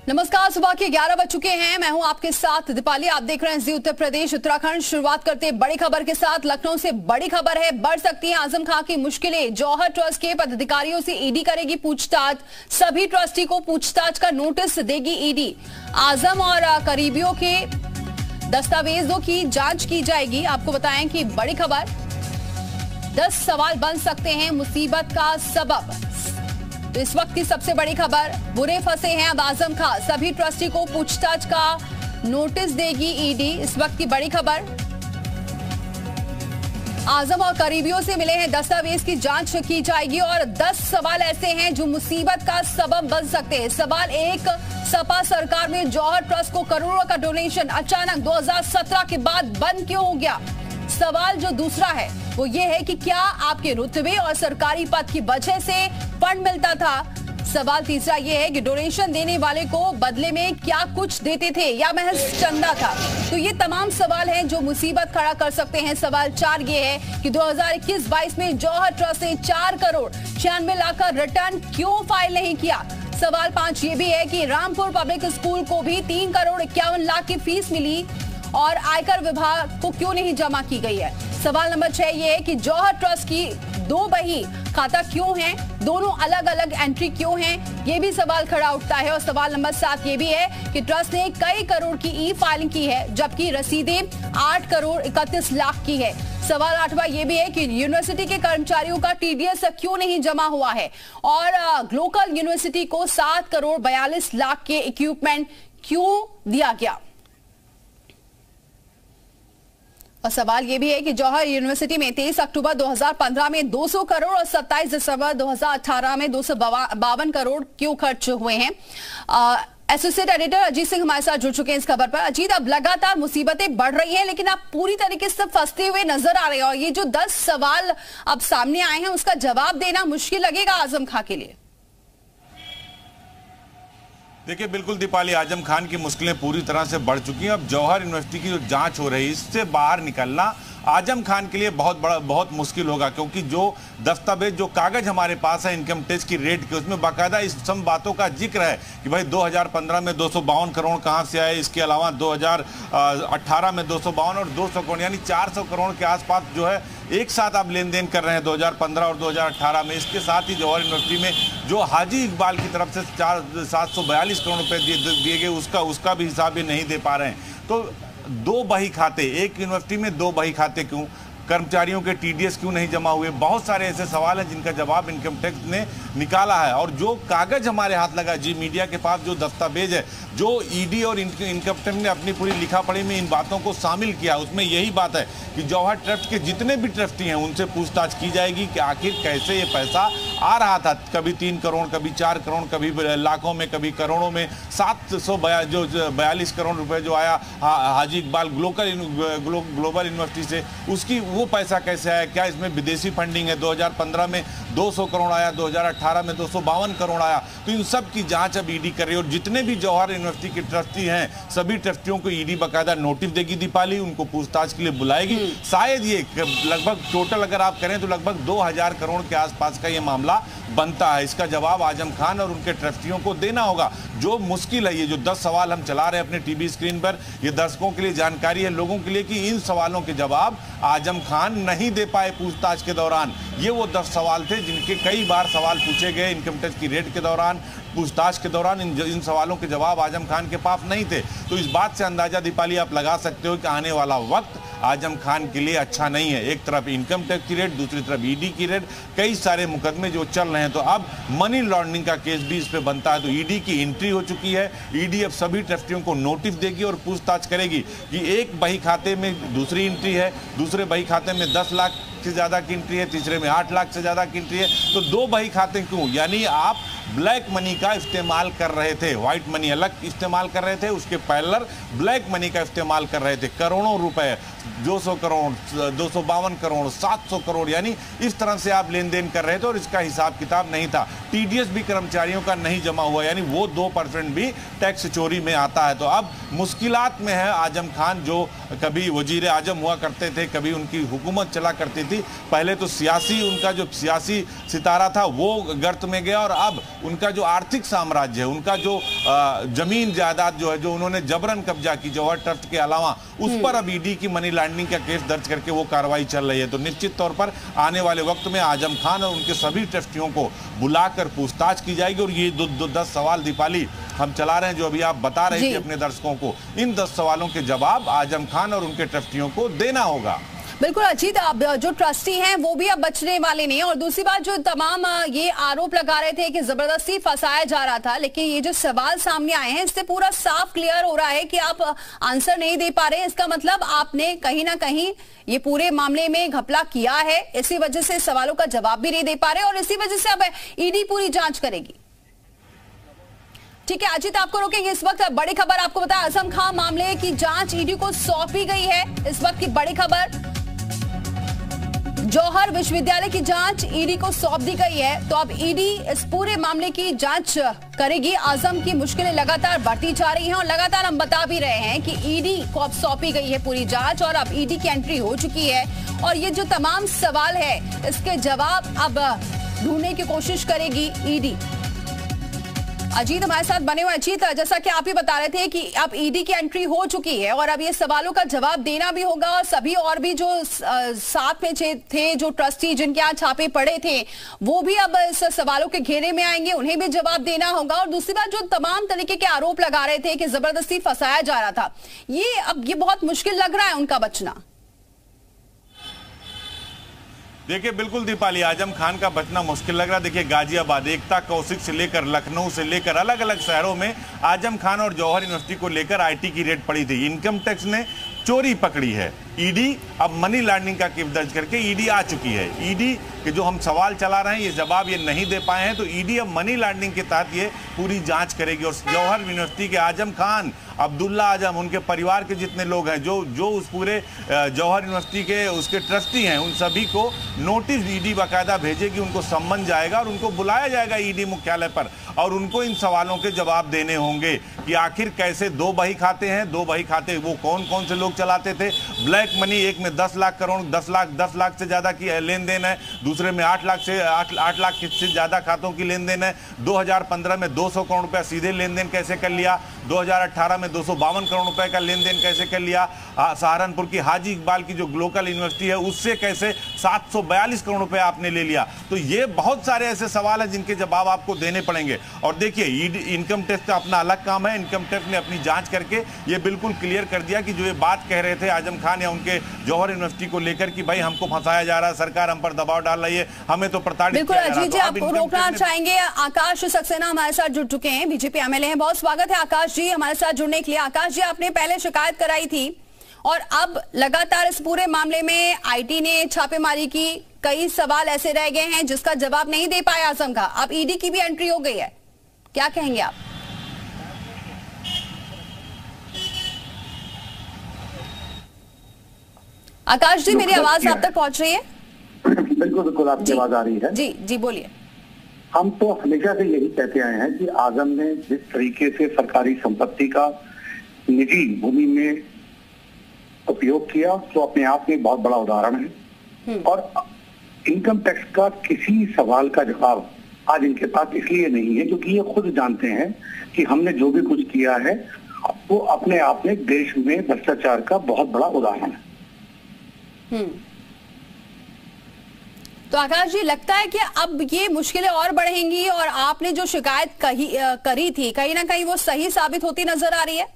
नमस्कार, सुबह के 11 बज चुके हैं। मैं हूं आपके साथ दीपाली। आप देख रहे हैं जी उत्तर प्रदेश उत्तराखंड। शुरुआत करते हैं बड़ी खबर के साथ। लखनऊ से बड़ी खबर है, बढ़ सकती है आजम खां की मुश्किलें। जौहर ट्रस्ट के पदाधिकारियों से ईडी करेगी पूछताछ। सभी ट्रस्टी को पूछताछ का नोटिस देगी ईडी। आजम और करीबियों के दस्तावेजों की जांच की जाएगी। आपको बताएं कि बड़ी खबर, 10 सवाल बन सकते हैं मुसीबत का सबब। तो इस वक्त की सबसे बड़ी खबर, बुरे फंसे हैं अब आजम खां। सभी ट्रस्टी को पूछताछ का नोटिस देगी ईडी। इस वक्त की बड़ी खबर, आजम और करीबियों से मिले हैं दस्तावेज की जांच की जाएगी और 10 सवाल ऐसे हैं जो मुसीबत का सबब बन सकते हैं। सवाल 1, सपा सरकार में जौहर ट्रस्ट को करोड़ों का डोनेशन अचानक 2017 के बाद बंद क्यों हो गया। सवाल जो दूसरा है वो ये है कि क्या आपके रुतबे और सरकारी पद की वजह से फंड मिलता था। सवाल तीसरा ये है कि डोनेशन देने वाले को बदले में क्या कुछ देते थे या महज चंदा था। तो ये तमाम सवाल हैं जो मुसीबत खड़ा कर सकते हैं। सवाल 4 ये है कि 2021-22 में जौहर ट्रस्ट ने 4 करोड़ 96 लाख का रिटर्न क्यों फाइल नहीं किया। सवाल 5 ये भी है कि रामपुर पब्लिक स्कूल को भी 3 करोड़ 51 लाख की फीस मिली और आयकर विभाग को क्यों नहीं जमा की गई है। सवाल नंबर 6 ये है कि जौहर ट्रस्ट की 2 बही खाता क्यों है, दोनों अलग अलग एंट्री क्यों हैं, ये भी सवाल खड़ा उठता है। और सवाल नंबर 7 ये भी है कि ट्रस्ट ने कई करोड़ की ई फाइलिंग की है जबकि रसीदें 8 करोड़ 31 लाख की है। सवाल 8वां ये भी है कि यूनिवर्सिटी के कर्मचारियों का टीडीएस क्यों नहीं जमा हुआ है और लोकल यूनिवर्सिटी को 7 करोड़ 42 लाख के इक्विपमेंट क्यों दिया गया। और सवाल यह भी है कि जौहर यूनिवर्सिटी में 23 अक्टूबर 2015 में 200 करोड़ और 27 दिसंबर 2018 में 252 करोड़ क्यों खर्च हुए हैं। एसोसिएट एडिटर अजीत सिंह हमारे साथ जुड़ चुके हैं इस खबर पर। अजीत, अब लगातार मुसीबतें बढ़ रही हैं लेकिन आप पूरी तरीके से फंसते हुए नजर आ रहे हैं और ये जो 10 सवाल अब सामने आए हैं उसका जवाब देना मुश्किल लगेगा आजम खां के लिए। देखिए, बिल्कुल दीपाली, आजम खान की मुश्किलें पूरी तरह से बढ़ चुकी हैं। अब जौहर यूनिवर्सिटी की जो जांच हो रही है इससे बाहर निकलना आजम खान के लिए बहुत मुश्किल होगा, क्योंकि जो दस्तावेज, जो कागज हमारे पास है इनकम टैक्स की रेट के, उसमें बाकायदा इस सब बातों का जिक्र है कि भाई 2015 में 252 करोड़ कहां से आए। इसके अलावा 2018 में 252 और 200 करोड़ यानी 400 करोड़ के आसपास जो है एक साथ आप लेन देन कर रहे हैं 2015 और 2018 में। इसके साथ ही जौहर यूनिवर्सिटी में जो हाजी इकबाल की तरफ से 742 करोड़ रुपए दिए गए उसका भी हिसाब ये नहीं दे पा रहे हैं। तो 2 बही खाते, एक यूनिवर्सिटी में 2 बही खाते क्यों, कर्मचारियों के टीडीएस क्यों नहीं जमा हुए, बहुत सारे ऐसे सवाल हैं जिनका जवाब इनकम टैक्स ने निकाला है। और जो कागज हमारे हाथ लगा, जी मीडिया के पास जो दस्तावेज है, जो ईडी और इनकम टैक्स ने अपनी पूरी लिखा पढ़ी में इन बातों को शामिल किया, उसमें यही बात है कि जौहर ट्रस्ट के जितने भी ट्रस्टी हैं उनसे पूछताछ की जाएगी कि आखिर कैसे ये पैसा आ रहा था। कभी 3 करोड़, कभी 4 करोड़, कभी लाखों में, कभी करोड़ों में। 742 करोड़ रुपए जो आया हाजी इकबाल ग्लोबल यूनिवर्सिटी से, उसकी वो पैसा कैसे आया, क्या इसमें विदेशी फंडिंग है। 2015 में 200 करोड़ आया, 2018 में 252 करोड़ आया। तो इन सब की जांच अब ईडी कर रही है और जितने भी जौहर यूनिवर्सिटी के ट्रस्टी हैं सभी ट्रस्टियों को ईडी बाकायदा नोटिस देगी दीपाली, उनको पूछताछ के लिए बुलाएगी। शायद ये लगभग टोटल अगर आप करें तो लगभग 2000 करोड़ के आसपास का ये मामला बनता है। इसका जवाब आजम खान और उनके ट्रस्टियों को देना होगा। जो मुश्किल है, ये जो 10 सवाल हम चला रहे हैं अपने टीवी स्क्रीन पर, ये दर्शकों के लिए जानकारी है, लोगों के लिए, कि इन सवालों के जवाब आजम खान नहीं दे पाए पूछताछ के दौरान। ये वो 10 सवाल थे जिनके कई बार सवाल पूछे गए इनकम टैक्स की रेट के दौरान, पूछताछ के दौरान। इन सवालों के जवाब आजम खान के पास नहीं थे। तो इस बात से अंदाजा दीपाली आप लगा सकते हो कि आने वाला वक्त आजम खान के लिए अच्छा नहीं है। एक तरफ इनकम टैक्स की रेट, दूसरी तरफ ईडी की रेट, कई सारे मुकदमे जो चल रहे हैं। तो अब मनी लॉन्ड्रिंग का केस भी इस पे बनता है। तो ईडी की एंट्री हो चुकी है। ईडी अब सभी ट्रस्टियों को नोटिस देगी और पूछताछ करेगी कि एक बही खाते में दूसरी एंट्री है, दूसरे बही खाते में 10 लाख से ज्यादा की एंट्री है, तीसरे में 8 लाख से ज्यादा की एंट्री है। तो 2 बही खाते क्यों, यानी आप ब्लैक मनी का इस्तेमाल कर रहे थे। व्हाइट मनी अलग इस्तेमाल कर रहे थे, उसके पैरेलल ब्लैक मनी का इस्तेमाल कर रहे थे। करोड़ों रुपए, 200 करोड़, 252 करोड़, 700 करोड़, यानी इस तरह से आप लेन देन कर रहे थे और इसका हिसाब किताब नहीं था। टीडीएस भी कर्मचारियों का नहीं जमा हुआ, यानी वो 2% भी टैक्स चोरी में आता है। तो अब मुश्किलात में है आजम खान, जो कभी वजीर आजम हुआ करते थे, कभी उनकी हुकूमत चला करती थी। पहले तो उनका जो सियासी सितारा था वो गर्त में गया, और अब उनका जो आर्थिक साम्राज्य है, उनका जो जमीन जायदाद जो है, जो उन्होंने जबरन कब्जा की जौहर ट्रस्ट के अलावा, उस पर अब ईडी की मनी लॉन्ड्रिंग का केस दर्ज करके वो कार्रवाई चल रही है। तो निश्चित तौर पर आने वाले वक्त में आजम खान और उनके सभी ट्रस्टियों को बुलाकर पूछताछ की जाएगी। और ये 10 सवाल दीपाली हम चला रहे हैं, जो अभी आप बता रहे थे अपने दर्शकों को, इन 10 सवालों के जवाब आजम खान और उनके ट्रस्टियों को देना होगा। बिल्कुल अजीत, अब जो ट्रस्टी हैं वो भी अब बचने वाले नहीं। और दूसरी बात, जो तमाम ये आरोप लगा रहे थे कि जबरदस्ती फंसाया जा रहा था, लेकिन ये जो सवाल सामने आए हैं इससे पूरा साफ क्लियर हो रहा है कि आप आंसर नहीं दे पा रहे हैं। इसका मतलब आपने कहीं ना कहीं ये पूरे मामले में घपला किया है, इसी वजह से सवालों का जवाब भी नहीं दे पा रहे और इसी वजह से अब ईडी पूरी जांच करेगी। ठीक है अजीत, आपको रोकेंगे इस वक्त। बड़ी खबर आपको बताया, आजम खान मामले की जांच ईडी को सौंपी गई है। इस वक्त की बड़ी खबर, जौहर विश्वविद्यालय की जांच ईडी को सौंप दी गई है। तो अब ईडी इस पूरे मामले की जांच करेगी। आजम की मुश्किलें लगातार बढ़ती जा रही हैं और लगातार हम बता भी रहे हैं कि ईडी को अब सौंपी गई है पूरी जांच और अब ईडी की एंट्री हो चुकी है। और ये जो तमाम सवाल है इसके जवाब अब ढूंढने की कोशिश करेगी ईडी। अजीत हमारे साथ बने हुए। अजीत, जैसा कि आप ही बता रहे थे कि अब ईडी की एंट्री हो चुकी है और अब ये सवालों का जवाब देना भी होगा, और सभी और भी जो साथ में थे, जो ट्रस्टी जिनके यहाँ छापे पड़े थे, वो भी अब इस सवालों के घेरे में आएंगे, उन्हें भी जवाब देना होगा। और दूसरी बात, जो तमाम तरीके के आरोप लगा रहे थे कि जबरदस्ती फंसाया जा रहा था, ये बहुत मुश्किल लग रहा है उनका बचना। देखिए बिल्कुल दीपाली, आजम खान का बचना मुश्किल लग रहा है। देखिए गाजियाबाद, एकता कौशिक से लेकर लखनऊ से लेकर अलग अलग शहरों में आजम खान और जौहर यूनिवर्सिटी को लेकर आईटी की रेड पड़ी थी। इनकम टैक्स ने चोरी पकड़ी है। ईडी अब मनी लॉन्ड्रिंग का केस दर्ज करके ईडी आ चुकी है। ईडी के जो हम सवाल चला रहे हैं, ये जवाब ये नहीं दे पाए हैं, तो ईडी अब मनी लॉन्ड्रिंग के तहत ये पूरी जांच करेगी। और जौहर यूनिवर्सिटी के आजम खान, अब्दुल्ला आजम, उनके परिवार के जितने लोग हैं, जो उस पूरे जौहर यूनिवर्सिटी के उसके ट्रस्टी हैं, उन सभी को नोटिस ईडी बाकायदा भेजेगी, उनको सम्मन जाएगा और उनको बुलाया जाएगा ईडी मुख्यालय पर, और उनको इन सवालों के जवाब देने होंगे कि आखिर कैसे 2 बही खाते हैं, 2 बही खाते वो कौन कौन से लोग चलाते थे। ब्लैक मनी, एक में 10 लाख करोड़, 10 लाख से ज्यादा की लेन देन है, दूसरे में 8 लाख से ज्यादा खातों की लेन देन है। 2015 में 200 करोड़ रुपया सीधे लेन देन कैसे कर लिया, 2018 में 252 करोड़ रुपए का लेन देन कैसे कर लिया, सहारनपुर की हाजी इकबाल की जो लोकल यूनिवर्सिटी है उससे कैसे 742 करोड़ रुपए आपने ले लिया। तो ये बहुत सारे ऐसे सवाल हैं जिनके जवाब आपको देने पड़ेंगे। और देखिए इनकम टैक्स का अपना अलग काम है, इनकम टैक्स ने अपनी जांच करके ये बिल्कुल क्लियर कर दिया कि जो ये बात कह रहे थे आजम खान या उनके जौहर यूनिवर्सिटी को लेकर कि भाई हमको फंसाया जा रहा है, सरकार हम पर दबाव डाल रही है, हमें तो प्रताड़ित किया जा रहा है। बिल्कुल, आपको रोकना चाहेंगे। आकाश सक्सेना हमारे साथ जुड़ चुके हैं, बीजेपी एमएलए हैं। बहुत स्वागत है आकाश जी हमारे साथ जुड़ने के लिए। आकाश जी, आपने पहले शिकायत कराई थी और अब लगातार इस पूरे मामले में आईटी ने छापेमारी की, कई सवाल ऐसे रह गए हैं जिसका जवाब नहीं दे पाया आजम खान। अब ईडी की भी एंट्री हो गई है, क्या कहेंगे आप? आकाश जी, मेरी आवाज आप तक पहुंच रही है? बिल्कुल बिल्कुल, आपकी आवाज आ रही है। जी जी बोलिए। हम तो हमेशा से यही कहते आए हैं कि आजम ने जिस तरीके से सरकारी संपत्ति का निजी भूमि में उपयोग किया, तो अपने आप में बहुत बड़ा उदाहरण है। और इनकम टैक्स का किसी सवाल का जवाब आज इनके पास इसलिए नहीं है क्योंकि ये खुद जानते हैं कि हमने जो भी कुछ किया है वो अपने आप में देश में भ्रष्टाचार का बहुत बड़ा उदाहरण है। तो आकाश जी, लगता है कि अब ये मुश्किलें और बढ़ेंगी और आपने जो शिकायत करी थी कहीं ना कहीं वो सही साबित होती नजर आ रही है?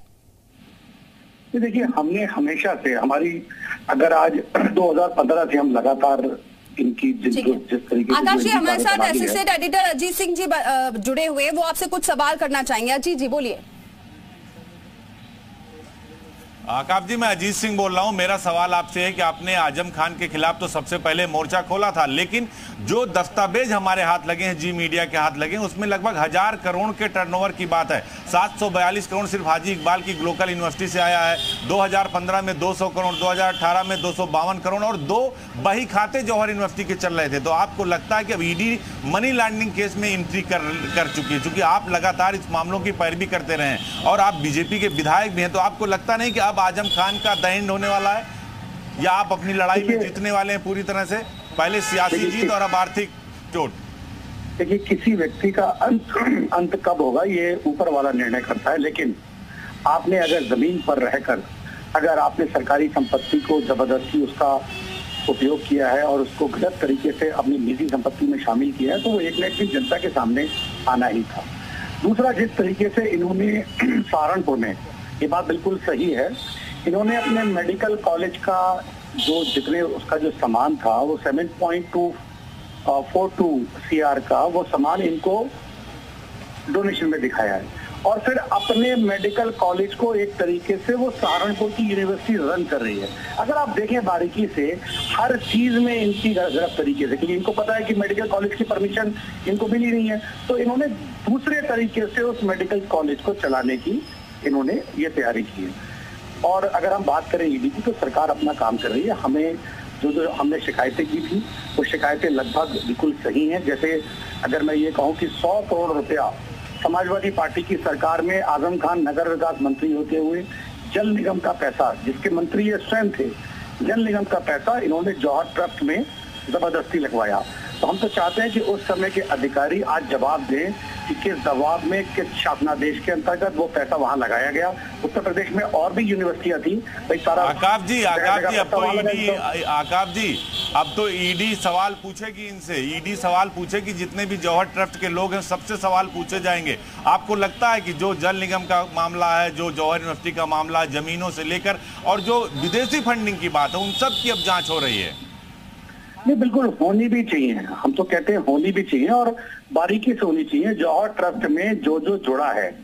देखिए, हमने हमेशा से अगर आज 2015 से हम लगातार इनकी जिस तरीके से आकाश जी हमारे साथ एसोसिएट एडिटर अजीत सिंह जी जुड़े हुए, वो आपसे कुछ सवाल करना चाहेंगे। अजीत जी बोलिए। आकाश जी, मैं अजीत सिंह बोल रहा हूं। मेरा सवाल आपसे है कि आपने आजम खान के खिलाफ तो सबसे पहले मोर्चा खोला था, लेकिन जो दस्तावेज हमारे हाथ लगे हैं, जी मीडिया के हाथ लगे हैं, उसमें लगभग 1000 करोड़ के टर्नओवर की बात है। 742 करोड़ सिर्फ हाजी इकबाल की लोकल यूनिवर्सिटी से आया है। 2015 में 200 करोड़, 2018 में 252 करोड़ और 2 बही खाते जौहर यूनिवर्सिटी के चल रहे थे। तो आपको लगता है कि अब ईडी मनी लॉन्ड्रिंग केस में एंट्री कर चुकी है? चूंकि आप लगातार इस मामलों की पैरवी करते रहे हैं और आप बीजेपी के विधायक भी हैं, तो आपको लगता नहीं कि अब आजम खान का द एंड होने वाला है, या आप अपनी लड़ाई में जीतने वाले हैं पूरी तरह से? पहले सियासी जीत और अब आर्थिक चोट। देखिए, किसी व्यक्ति का अंत कब होगा ये ऊपर वाला निर्णय करता है, लेकिन आपने अगर जमीन पर रहकर अगर आपने सरकारी संपत्ति को जबरदस्ती उसका उपयोग किया है और उसको गलत तरीके से अपनी निजी संपत्ति में शामिल किया है, तो वो एक न एक दिन जनता के सामने आना ही था। दूसरा, जिस तरीके से इन्होंने सहारनपुर में, ये बात बिल्कुल सही है, इन्होंने अपने मेडिकल कॉलेज का जो जितने उसका जो सामान था वो 7.242 CR का वो सामान इनको डोनेशन में दिखाया है, और फिर अपने मेडिकल कॉलेज को एक तरीके से वो सहारनपुर की यूनिवर्सिटी रन कर रही है। अगर आप देखें बारीकी से, हर चीज में इनकी गलत तरीके से, क्योंकि इनको पता है कि मेडिकल कॉलेज की परमिशन इनको मिली नहीं है, तो इन्होंने दूसरे तरीके से उस मेडिकल कॉलेज को चलाने की इन्होंने ये तैयारी की है। और अगर हम बात करें ईडी की, तो सरकार अपना काम कर रही है। हमें जो हमने शिकायतें की थी वो शिकायतें लगभग बिल्कुल सही हैं। जैसे अगर मैं ये कहूँ कि 100 करोड़ रुपया समाजवादी पार्टी की सरकार में आजम खान नगर विकास मंत्री होते हुए जल निगम का पैसा, जिसके मंत्री ये स्वयं थे, जल निगम का पैसा इन्होंने जौहर ट्रस्ट में जबरदस्ती लगवाया। तो हम तो चाहते हैं कि उस समय के अधिकारी आज जवाब दें कि किस दबाव में, किस शासनादेश के अंतर्गत वो पैसा वहां लगाया गया। उत्तर प्रदेश में और भी यूनिवर्सिटियां थी भाई, सारा आकाश जी अब तो ईडी सवाल पूछेगी इनसे, ईडी सवाल पूछेगी, जितने भी जौहर ट्रस्ट के लोग हैं सबसे सवाल पूछे जाएंगे। आपको लगता है कि जो जल निगम का मामला है, जो जौहर यूनिवर्सिटी का मामला है, जमीनों से लेकर और जो विदेशी फंडिंग की बात है, उन सब की अब जांच हो रही है? नहीं, बिल्कुल होनी भी चाहिए। हम तो कहते हैं होनी भी चाहिए और बारीकी से होनी चाहिए। जौहर ट्रस्ट में जो जो जुड़ा है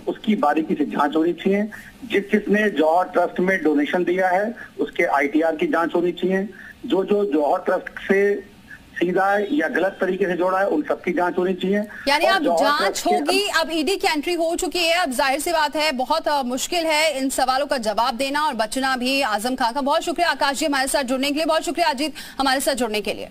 उसकी बारीकी से जांच होनी चाहिए। जिसने जौहर ट्रस्ट में डोनेशन दिया है उसके ITR की जांच होनी चाहिए। जो जो जौहर ट्रस्ट से सीधा या गलत तरीके से जोड़ा है उन सबकी जांच होनी चाहिए। यानी अब जांच होगी, अब ईडी की एंट्री हो चुकी है। अब जाहिर सी बात है बहुत मुश्किल है इन सवालों का जवाब देना और बचना भी आजम खान का। बहुत शुक्रिया आकाश जी हमारे साथ जुड़ने के लिए, बहुत शुक्रिया अजीत हमारे साथ जुड़ने के लिए।